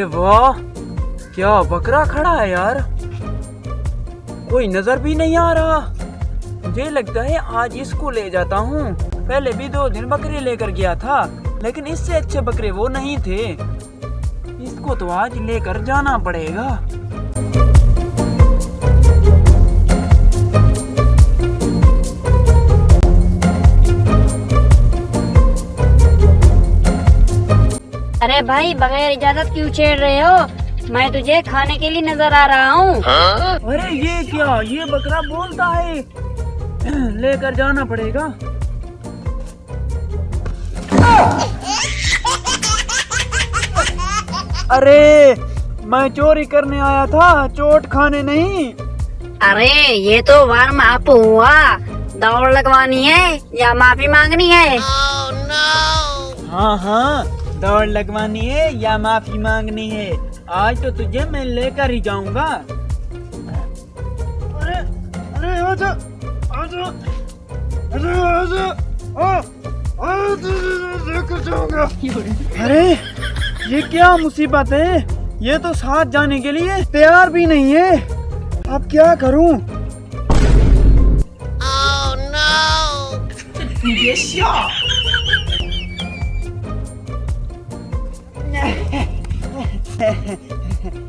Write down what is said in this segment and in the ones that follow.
अरे वाह, क्या बकरा खड़ा है यार, कोई नजर भी नहीं आ रहा। मुझे लगता है आज इसको ले जाता हूँ। पहले भी 2 दिन बकरे लेकर गया था, लेकिन इससे अच्छे बकरे वो नहीं थे। इसको तो आज लेकर जाना पड़ेगा। अरे भाई, बगैर इजाजत क्यों छेड़ रहे हो? मैं तुझे खाने के लिए नजर आ रहा हूँ। अरे ये क्या, ये बकरा बोलता है, लेकर जाना पड़ेगा। अरे मैं चोरी करने आया था, चोट खाने नहीं। अरे ये तो वार्म अप हुआ, दौड़ लगवानी है या माफी मांगनी है? हाँ हाँ, दौड़ लगवानी है या माफी मांगनी है। आज तो तुझे मैं लेकर ही जाऊंगा। अरे अरे आजा आजा अरे आजा, लेकर जाऊंगा। अरे ये क्या मुसीबत है, ये तो साथ जाने के लिए तैयार भी नहीं है। अब क्या करूं?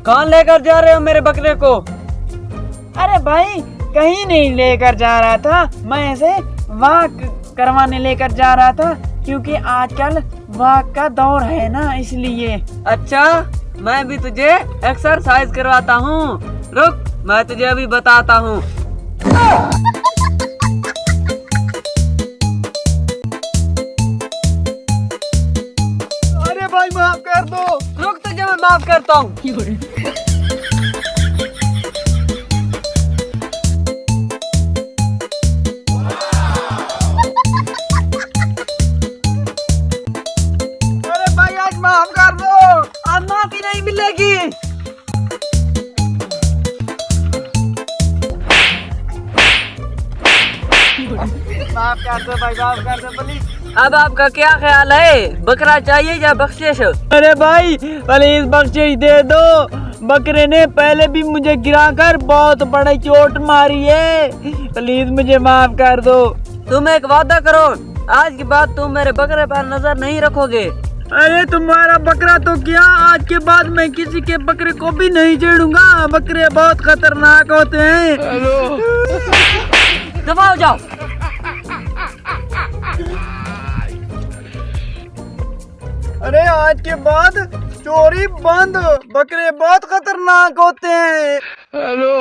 कहाँ लेकर जा रहे हो मेरे बकरे को? अरे भाई, कहीं नहीं लेकर जा रहा था, मैं ऐसे वॉक करवाने लेकर जा रहा था, क्योंकि आजकल वॉक का दौर है ना, इसलिए। अच्छा, मैं भी तुझे एक्सरसाइज करवाता हूँ, रुक मैं तुझे अभी बताता हूँ। अरे भाई माफ कर दो, रुक तुझे मैं माफ करता हूँ। अरे भाई आज माफ कर दो, आज माफी नहीं मिलेगी। माफ कर दो भाई, माफ कर दो प्लीज। अब आपका क्या ख्याल है, बकरा चाहिए या बख्शिश? अरे भाई प्लीज बख्शिश दे दो, बकरे ने पहले भी मुझे गिराकर बहुत बड़ी चोट मारी है, प्लीज मुझे माफ कर दो। तुम एक वादा करो, आज के बाद तुम मेरे बकरे पर नजर नहीं रखोगे। अरे तुम्हारा बकरा तो क्या, आज के बाद मैं किसी के बकरे को भी नहीं छेड़ूंगा, बकरे बहुत खतरनाक होते हैं। दबा हो जाओ। अरे आज के बाद चोरी बंद, बकरे बहुत खतरनाक होते हैं। हेलो।